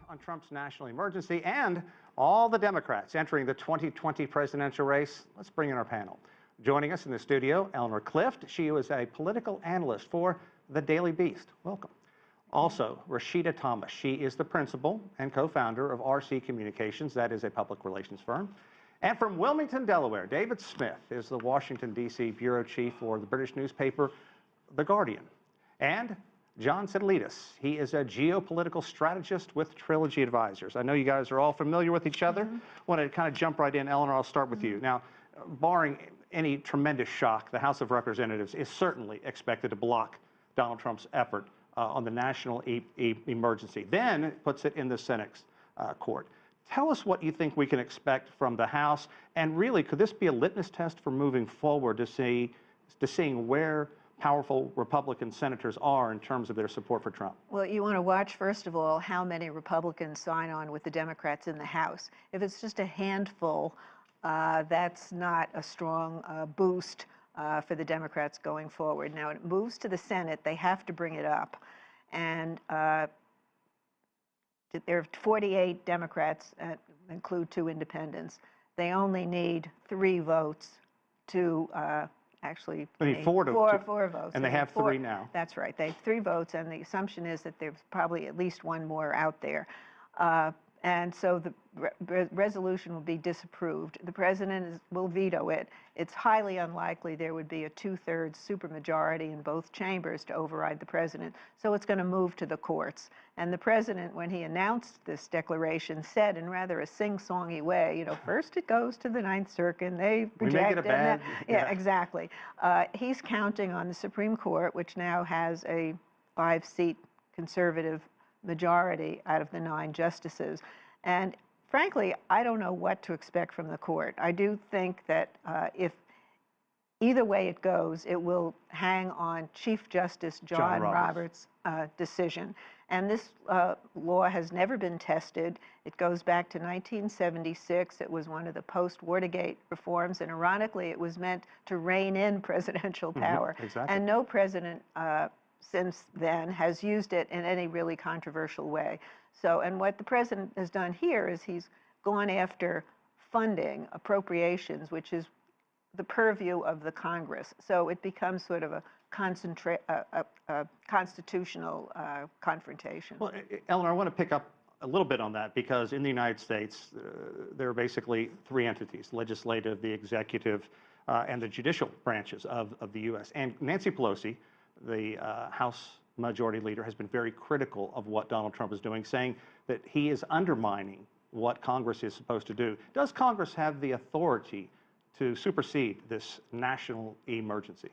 on Trump's national emergency and all the Democrats entering the 2020 presidential race. Let's bring in our panel. Joining us in the studio, Eleanor Clift. She was a political analyst for The Daily Beast. Welcome. Also, Rasheedah Thomas. She is the principal and co-founder of RC Communications. That is a public relations firm. And from Wilmington, Delaware, David Smith is the Washington, D.C. bureau chief for the British newspaper The Guardian. And John Sitilides. He is a geopolitical strategist with Trilogy Advisors. I know you guys are all familiar with each other. I want to kind of jump right in. Eleanor, I'll start with you. Now, barring any tremendous shock, the House of Representatives is certainly expected to block Donald Trump's effort on the national emergency. Then it puts it in the Senate's court. Tell us what you think we can expect from the House, and really, could this be a litmus test for moving forward to seeing where powerful Republican senators are in terms of their support for Trump? Well, you want to watch, first of all, how many Republicans sign on with the Democrats in the House. If it's just a handful, that's not a strong boost for the Democrats going forward. Now, it moves to the Senate, they have to bring it up. And there are 48 Democrats, include 2 independents. They only need 3 votes to actually need four votes. And they have 3 now. That's right. They have 3 votes, and the assumption is that there's probably at least 1 more out there. And so the resolution will be disapproved. The president will veto it. It's highly unlikely there would be a 2/3 supermajority in both chambers to override the president. So it's going to move to the courts. And the president, when he announced this declaration, said in rather a sing-songy way, you know, first it goes to the Ninth Circuit, and they reject it. Yeah, exactly. He's counting on the Supreme Court, which now has a 5-seat conservative majority out of the 9 justices. And frankly, I don't know what to expect from the court. I do think that if either way it goes, it will hang on Chief Justice John Roberts' decision. And this law has never been tested. It goes back to 1976. It was one of the post-Watergate reforms, and ironically, it was meant to rein in presidential power. Exactly. And no president since then has used it in any really controversial way. So, and what the president has done here is he's gone after funding, appropriations, which is the purview of the Congress. So it becomes sort of a constitutional confrontation. Well, Eleanor, I want to pick up a little bit on that, because in the United States, there are basically 3 entities: legislative, the executive, and the judicial branches of the U.S. And Nancy Pelosi, the House Majority Leader, has been very critical of what Donald Trump is doing, saying that he is undermining what Congress is supposed to do. Does Congress have the authority to supersede this national emergency?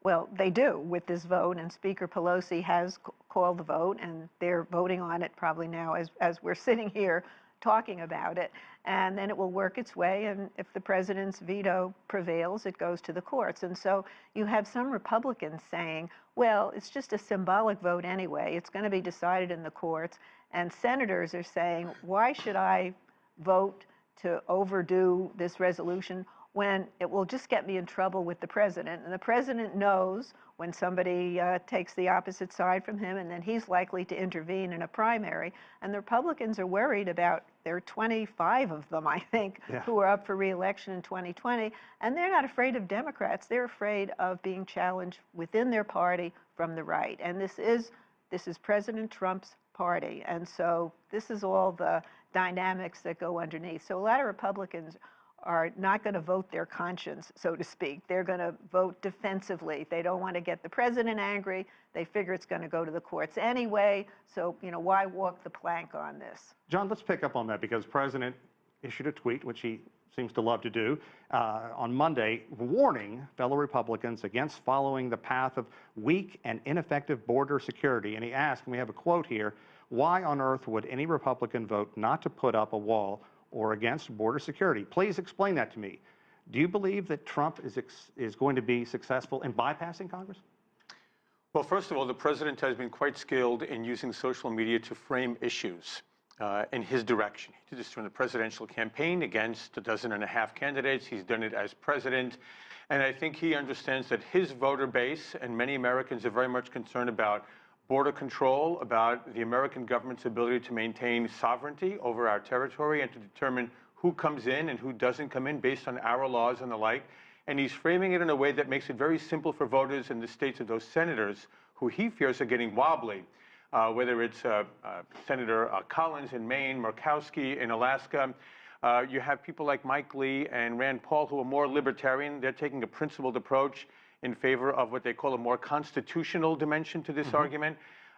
Well, they do with this vote, and Speaker Pelosi has called the vote, and they're voting on it probably now as we're sitting here talking about it, and then it will work its way, and if the president's veto prevails, it goes to the courts. And so you have some Republicans saying, well, it's just a symbolic vote anyway, it's going to be decided in the courts, and senators are saying, why should I vote to overdo this resolution when it will just get me in trouble with the president? And the president knows when somebody takes the opposite side from him, and then he's likely to intervene in a primary. And the Republicans are worried about, there are 25 of them, I think, who are up for re-election in 2020, and they're not afraid of Democrats. They're afraid of being challenged within their party from the right. And this is President Trump's party, and so this is all the dynamics that go underneath. So a lot of Republicans are not going to vote their conscience, so to speak. They're going to vote defensively. They don't want to get the president angry. They figure it's going to go to the courts anyway. So, you know, why walk the plank on this? John, let's pick up on that, because the president issued a tweet, which he seems to love to do, on Monday, warning fellow Republicans against following the path of weak and ineffective border security. And he asked, and we have a quote here, why on earth would any Republican vote not to put up a wall or against border security? Please explain that to me. Do you believe that Trump is going to be successful in bypassing Congress? Well, first of all, the president has been quite skilled in using social media to frame issues in his direction. He did this during the presidential campaign against 12.5 candidates. He's done it as president. And I think he understands that his voter base and many Americans are very much concerned about border control, about the American government's ability to maintain sovereignty over our territory and to determine who comes in and who doesn't come in based on our laws and the like. And he's framing it in a way that makes it very simple for voters in the states of those senators who he fears are getting wobbly, whether it's Senator Collins in Maine, Murkowski in Alaska. You have people like Mike Lee and Rand Paul who are more libertarian. They're taking a principled approach in favor of what they call a more constitutional dimension to this argument.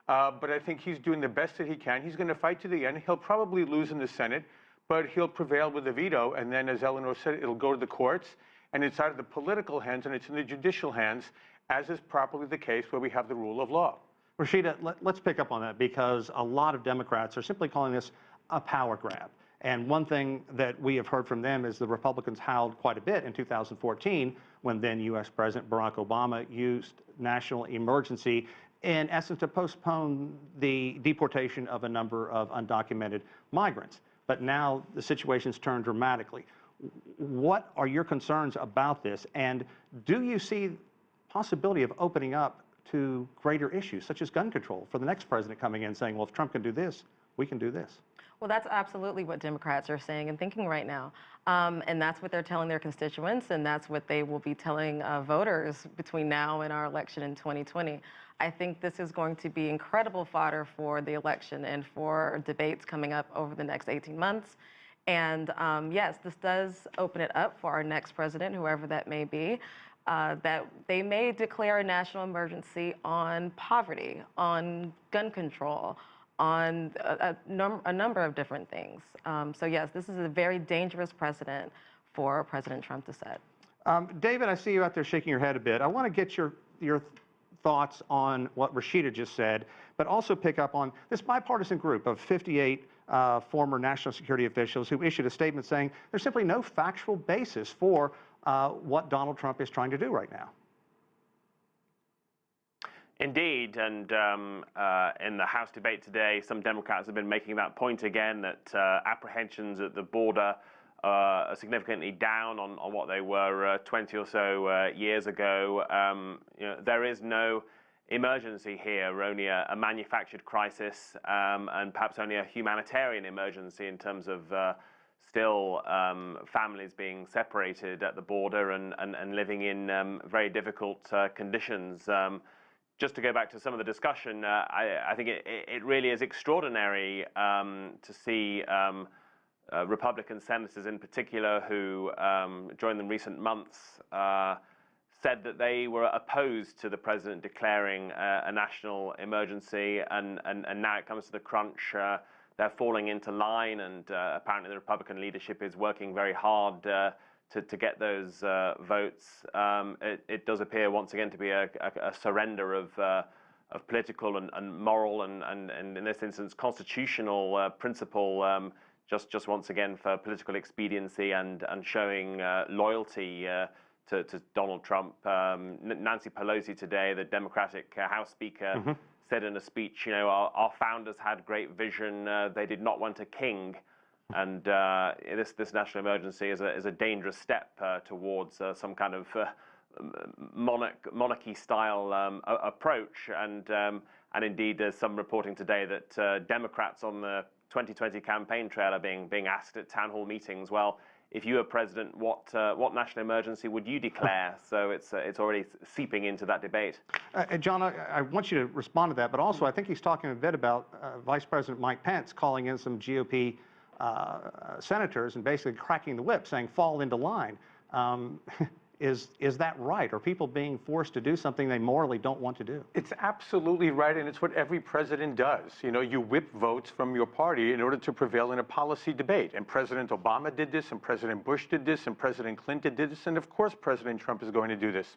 But I think he's doing the best that he can. He's going to fight to the end. He'll probably lose in the Senate, but he'll prevail with the veto. And then, as Eleanor said, it'll go to the courts. And it's out of the political hands and it's in the judicial hands, as is properly the case where we have the rule of law. Rasheedah, let's pick up on that, because a lot of Democrats are simply calling this a power grab. And one thing that we have heard from them is the Republicans howled quite a bit in 2014 when then U.S. President Barack Obama used national emergency, in essence, to postpone the deportation of a number of undocumented migrants. But now the situation's turned dramatically. What are your concerns about this? And do you see possibility of opening up to greater issues, such as gun control, for the next president coming in saying, well, if Trump can do this, we can do this? Well, that's absolutely what Democrats are saying and thinking right now. And that's what they're telling their constituents, and that's what they will be telling voters between now and our election in 2020. I think this is going to be incredible fodder for the election and for debates coming up over the next 18 months. And yes, this does open it up for our next president, whoever that may be, that they may declare a national emergency on poverty, on gun control, on a number of different things. So yes, this is a very dangerous precedent for President Trump to set. David, I see you out there shaking your head a bit. I want to get your thoughts on what Rasheedah just said, but also pick up on this bipartisan group of 58 former national security officials who issued a statement saying there's simply no factual basis for what Donald Trump is trying to do right now. Indeed, and in the House debate today, some Democrats have been making that point again, that apprehensions at the border are significantly down on what they were 20 or so years ago. You know, there is no emergency here, only a manufactured crisis, and perhaps only a humanitarian emergency in terms of still families being separated at the border and living in very difficult conditions. Just to go back to some of the discussion, I think it really is extraordinary to see Republican senators in particular who, during the recent months, said that they were opposed to the president declaring a national emergency, and now it comes to the crunch. They're falling into line, and apparently the Republican leadership is working very hard to get those votes. It does appear once again to be a surrender of political and moral and in this instance constitutional principle, just once again for political expediency and showing loyalty to Donald Trump. Nancy Pelosi today, the Democratic House Speaker, said in a speech, you know, our founders had great vision. They did not want a king. And this national emergency is a dangerous step towards some kind of monarchy-style approach. And indeed, there's some reporting today that Democrats on the 2020 campaign trail are being asked at town hall meetings, well, if you were president, what national emergency would you declare? So it's already seeping into that debate. John, I want you to respond to that, but also I think he's talking a bit about Vice President Mike Pence calling in some GOP senators and basically cracking the whip, saying fall into line. Is that right? Are people being forced to do something they morally don't want to do? It's absolutely right, and it's what every president does. You know, you whip votes from your party in order to prevail in a policy debate. And President Obama did this, and President Bush did this, and President Clinton did this, and of course President Trump is going to do this.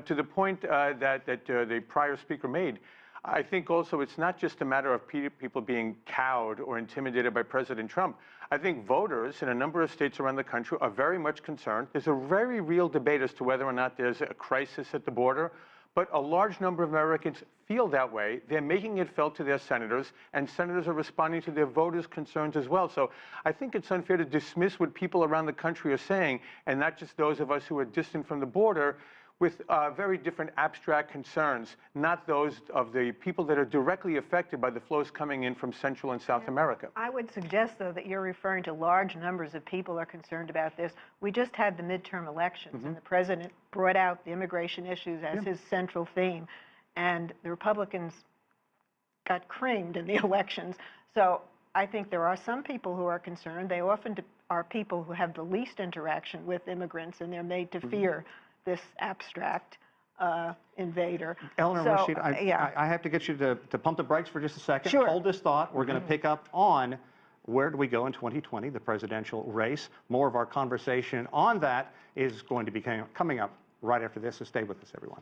To the point that the prior speaker made, I think also it's not just a matter of people being cowed or intimidated by President Trump. I think voters in a number of states around the country are very much concerned. There's a very real debate as to whether or not there's a crisis at the border, but a large number of Americans feel that way. They're making it felt to their senators, and senators are responding to their voters' concerns as well. So I think it's unfair to dismiss what people around the country are saying, and not just those of us who are distant from the border. with very different abstract concerns, not those of the people that are directly affected by the flows coming in from Central and South America. I would suggest, though, that you're referring to large numbers of people are concerned about this. We just had the midterm elections, and the president brought out the immigration issues as his central theme, and the Republicans got creamed in the elections. So I think there are some people who are concerned. They often are people who have the least interaction with immigrants, and they're made to fear this abstract invader. Eleanor, So, Rasheedah, I have to get you to pump the brakes for just a second. Sure. Hold this thought. We're going to pick up on where do we go in 2020, the presidential race. More of our conversation on that is going to be coming up right after this, so stay with us, everyone.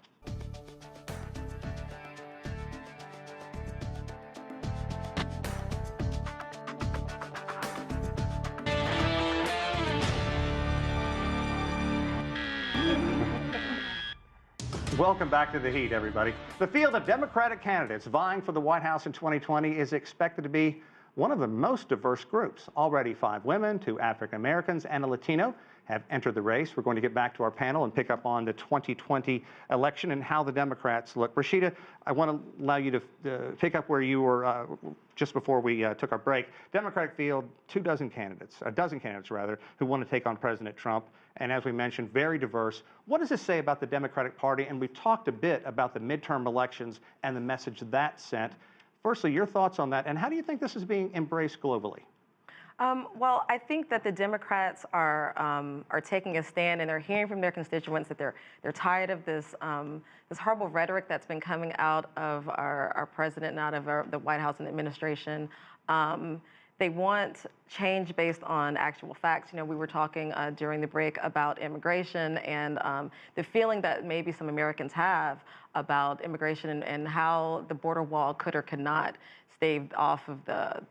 Welcome back to The Heat, everybody. The field of Democratic candidates vying for the White House in 2020 is expected to be one of the most diverse groups. Already 5 women, 2 African Americans, and a Latino have entered the race. We're going to get back to our panel and pick up on the 2020 election and how the Democrats look. Rasheedah, I want to allow you to pick up where you were just before we took our break. Democratic field, a dozen candidates rather, who want to take on President Trump. And as we mentioned, very diverse. What does this say about the Democratic Party? And we've talked a bit about the midterm elections and the message that sent. Firstly, your thoughts on that, and how do you think this is being embraced globally? Well, I think that the Democrats are taking a stand, and they're hearing from their constituents that they're tired of this this horrible rhetoric that's been coming out of our president and out of the White House and the administration. They want change based on actual facts. You know, we were talking during the break about immigration and the feeling that maybe some Americans have about immigration and how the border wall could or could not stave off of the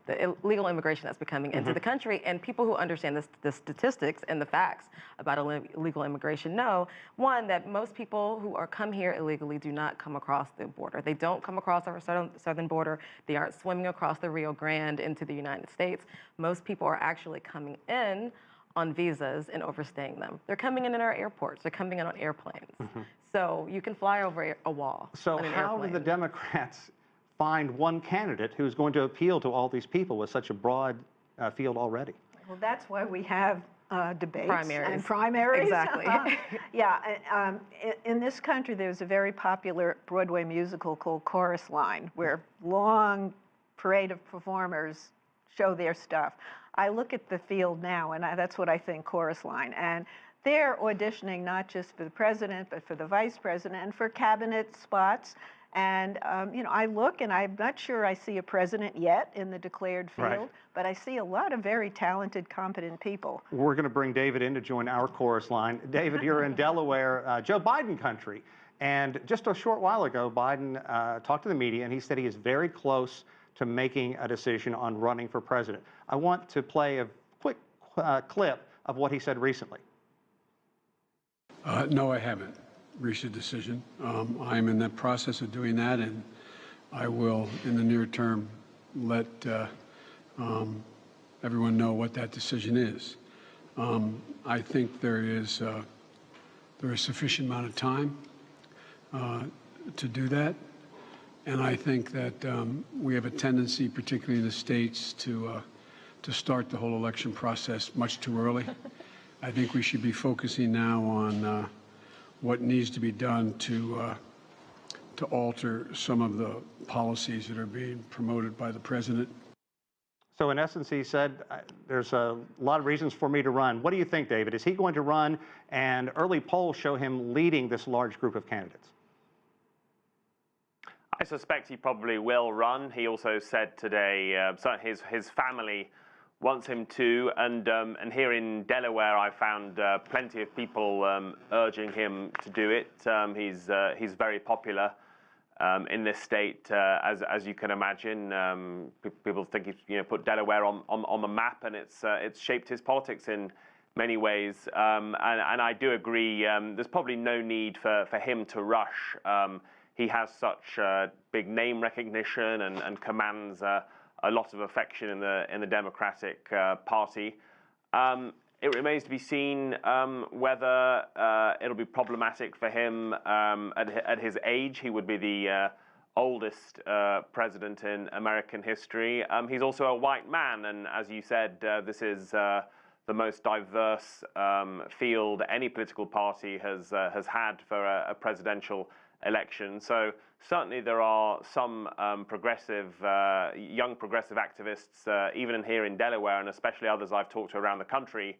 illegal immigration that's been coming into the country. And people who understand the statistics and the facts about illegal immigration know, one, that most people who come here illegally do not come across the border. They don't come across our southern border. They aren't swimming across the Rio Grande into the United States. Most people are actually coming in on visas and overstaying them. They're coming in our airports. They're coming in on airplanes. So you can fly over a wall. So how do the Democrats find one candidate who's going to appeal to all these people with such a broad field already? Well, that's why we have debates and primaries. primaries. Exactly. In this country, there's a very popular Broadway musical called Chorus Line, where long parade of performers show their stuff. I look at the field now, and that's what I think, Chorus Line. And they're auditioning not just for the president, but for the vice president and for cabinet spots. And, you know, I look, and I'm not sure I see a president yet in the declared field, but I see a lot of very talented, competent people. We're going to bring David in to join our chorus line. David, you're in Delaware, Joe Biden country. And just a short while ago, Biden talked to the media, and he said he is very close to making a decision on running for president. I want to play a quick clip of what he said recently. No, I haven't reached a decision. I'm in the process of doing that, and I will, in the near term, let everyone know what that decision is. I think there is a sufficient amount of time to do that, and I think that we have a tendency, particularly in the states, to start the whole election process much too early. I think we should be focusing now on what needs to be done to alter some of the policies that are being promoted by the president. So in essence, he said, there's a lot of reasons for me to run. What do you think, David? Is he going to run? And early polls show him leading this large group of candidates. I suspect he probably will run. He also said today his family wants him to, and here in Delaware, I found plenty of people urging him to do it. He's very popular in this state, as you can imagine. People think he's put Delaware on the map, and it's shaped his politics in many ways. And I do agree. There's probably no need for him to rush. He has such big name recognition and commands a lot of affection in the Democratic Party. It remains to be seen whether it'll be problematic for him at his age. He would be the oldest president in American history. He's also a white man, and as you said, this is the most diverse field any political party has had for a presidential election. So certainly there are some young progressive activists, even here in Delaware, and especially others I've talked to around the country,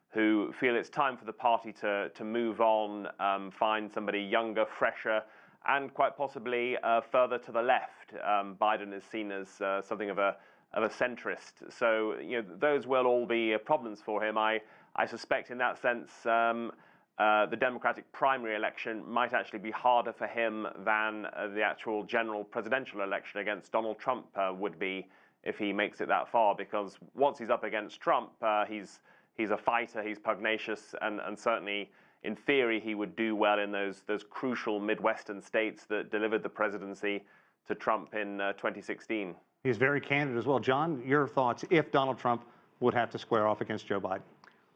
who feel it's time for the party to move on, find somebody younger, fresher, and quite possibly further to the left. Biden is seen as something of a centrist. So those will all be problems for him. I suspect in that sense the Democratic primary election might actually be harder for him than the actual general presidential election against Donald Trump would be if he makes it that far, because once he's up against Trump, he's a fighter, he's pugnacious, and certainly in theory he would do well in those crucial Midwestern states that delivered the presidency to Trump in 2016. He's very candid as well. John, your thoughts if Donald Trump would have to square off against Joe Biden?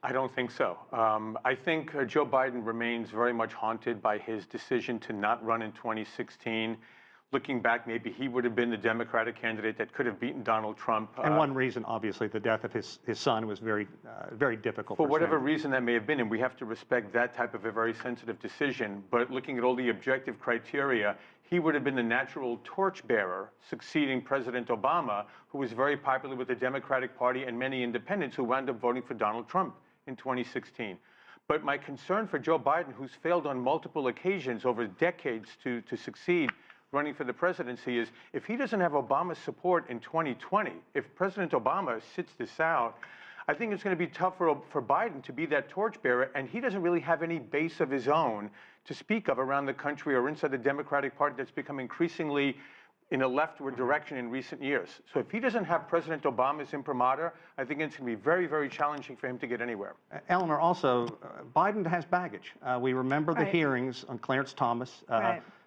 I don't think so. I think Joe Biden remains very much haunted by his decision to not run in 2016. Looking back, maybe he would have been the Democratic candidate that could have beaten Donald Trump. And one reason, obviously, the death of his son was very difficult. For whatever reason that may have been, and we have to respect that type of a very sensitive decision. But looking at all the objective criteria, he would have been the natural torchbearer succeeding President Obama, who was very popular with the Democratic Party and many independents who wound up voting for Donald Trump in 2016. But my concern for Joe Biden, who's failed on multiple occasions over decades to succeed running for the presidency, is if he doesn't have Obama's support in 2020, if President Obama sits this out, I think it's going to be tough for Biden to be that torchbearer, and he doesn't really have any base of his own to speak of around the country or inside the Democratic Party that's become increasingly in a leftward direction in recent years. So if he doesn't have President Obama's imprimatur, I think it's going to be very, very challenging for him to get anywhere. Eleanor, also, Biden has baggage. We remember the hearings on Clarence Thomas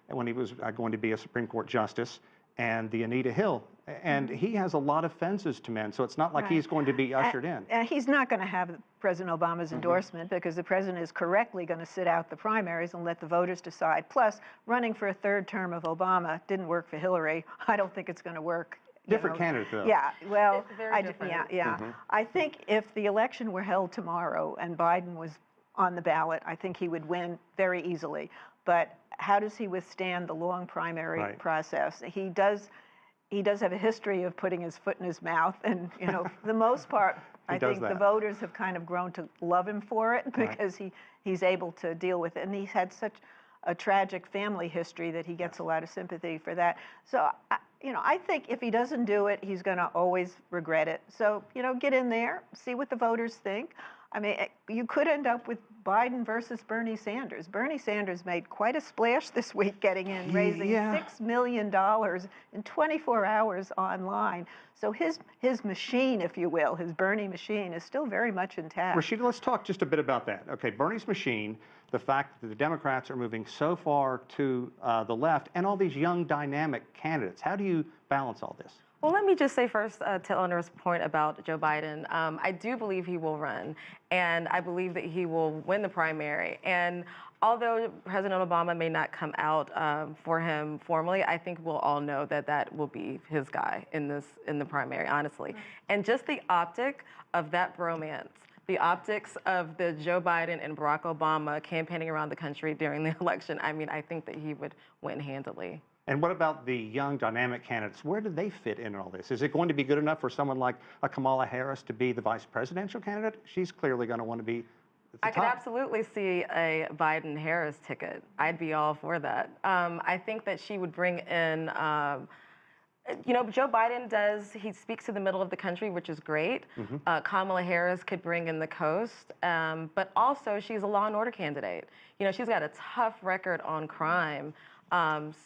when he was going to be a Supreme Court justice, and the Anita Hill. And he has a lot of fences to mend, so it's not like he's going to be ushered in. He's not going to have President Obama's endorsement because the president is correctly going to sit out the primaries and let the voters decide. Plus, running for a third term of Obama didn't work for Hillary. I don't think it's going to work. Different candidate, though. Yeah, well, different. I think if the election were held tomorrow and Biden was on the ballot, I think he would win very easily. But how does he withstand the long primary process? He does have a history of putting his foot in his mouth, and for the most part, I think the voters have kind of grown to love him for it because he's able to deal with it, and he's had such a tragic family history that he gets a lot of sympathy for that. So, I think if he doesn't do it, he's going to always regret it. So, get in there, see what the voters think. I mean, you could end up with Biden versus Bernie Sanders. Bernie Sanders made quite a splash this week getting in, raising $6 million in 24 hours online. So his machine, if you will, his Bernie machine is still very much intact. Rasheedah, let's talk just a bit about that. Okay, Bernie's machine, the fact that the Democrats are moving so far to the left, and all these young, dynamic candidates. How do you balance all this? Well, let me just say first to Eleanor's point about Joe Biden, I do believe he will run, and I believe that he will win the primary. And although President Obama may not come out for him formally, I think we'll all know that that will be his guy in the primary, honestly. And just the optic of that bromance, the optics of the Joe Biden and Barack Obama campaigning around the country during the election, I mean, I think that he would win handily. And what about the young, dynamic candidates? Where do they fit in all this? Is it going to be good enough for someone like a Kamala Harris to be the vice presidential candidate? She's clearly going to want to be at the top. I could absolutely see a Biden-Harris ticket. I'd be all for that. I think that she would bring in, Joe Biden he speaks to the middle of the country, which is great. Kamala Harris could bring in the coast, but also she's a law and order candidate. She's got a tough record on crime.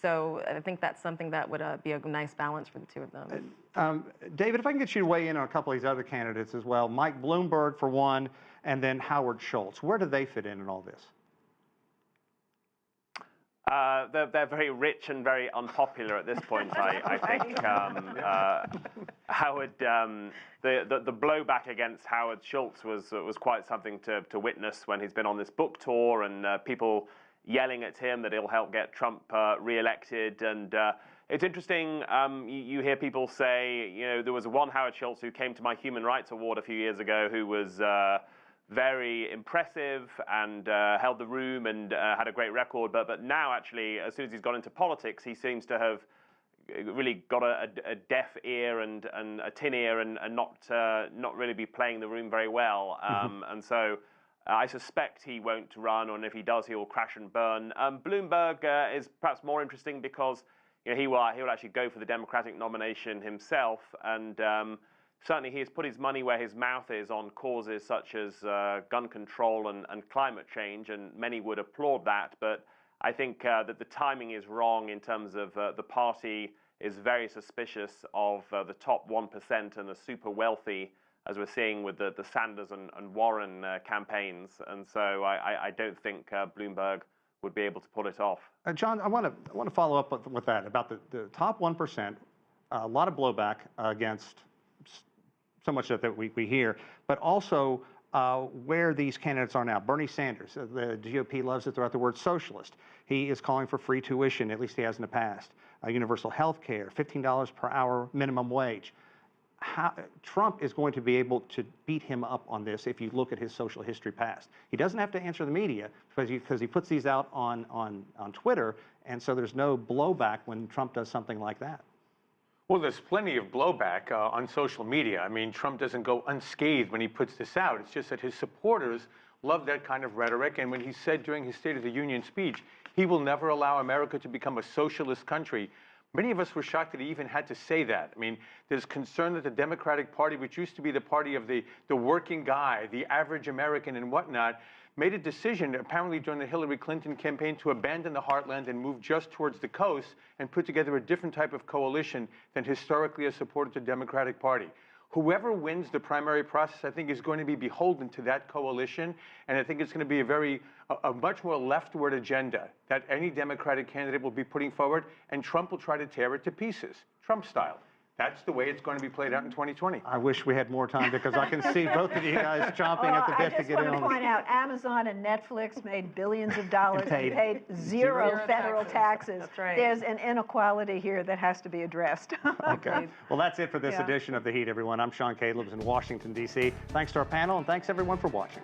So I think that's something that would be a nice balance for the two of them. David, if I can get you to weigh in on a couple of these other candidates as well. Mike Bloomberg for one, and then Howard Schultz. Where do they fit in all this? They're very rich and very unpopular at this point. I think Howard, the blowback against Howard Schultz was quite something to witness when he's been on this book tour, and people yelling at him that he'll help get Trump reelected. And it's interesting. You hear people say, there was one Howard Schultz who came to my Human Rights Award a few years ago who was very impressive and held the room and had a great record. But now, actually, as soon as he's got into politics, he seems to have really got a deaf ear and a tin ear and not really be playing the room very well. And so I suspect he won't run, and if he does, he will crash and burn. Bloomberg is perhaps more interesting because he will actually go for the Democratic nomination himself, and certainly he has put his money where his mouth is on causes such as gun control and climate change, and many would applaud that. But I think that the timing is wrong in terms of the party is very suspicious of the top 1% and the super wealthy, as we're seeing with the Sanders and Warren campaigns. And so I don't think Bloomberg would be able to pull it off. John, I want to follow up with that about the top 1%. A lot of blowback against so much that we hear, but also where these candidates are now. Bernie Sanders, the GOP loves to throw out the word socialist. He is calling for free tuition, at least he has in the past. Universal health care, $15 per hour minimum wage. Trump is going to be able to beat him up on this if you look at his social history past. He doesn't have to answer the media because he puts these out on Twitter, and so there's no blowback when Trump does something like that. Well, there's plenty of blowback on social media. I mean, Trump doesn't go unscathed when he puts this out. It's just that his supporters love that kind of rhetoric. And when he said during his State of the Union speech, he will never allow America to become a socialist country, many of us were shocked that he even had to say that. I mean, there's concern that the Democratic Party, which used to be the party of the working guy, the average American and whatnot, made a decision, apparently during the Hillary Clinton campaign, to abandon the heartland and move just towards the coast and put together a different type of coalition than historically has supported the Democratic Party. Whoever wins the primary process, I think, is going to be beholden to that coalition, and I think it's going to be a much more leftward agenda that any Democratic candidate will be putting forward, and Trump will try to tear it to pieces, Trump style. That's the way it's going to be played out in 2020. I wish we had more time because I can see both of you guys chomping at the bit to get in on. I just want to point out, Amazon and Netflix made billions of dollars and paid zero federal taxes. That's right. There's an inequality here that has to be addressed. Okay. Well, that's it for this edition of The Heat, everyone. I'm Sean Caleb in Washington, D.C. Thanks to our panel, and thanks, everyone, for watching.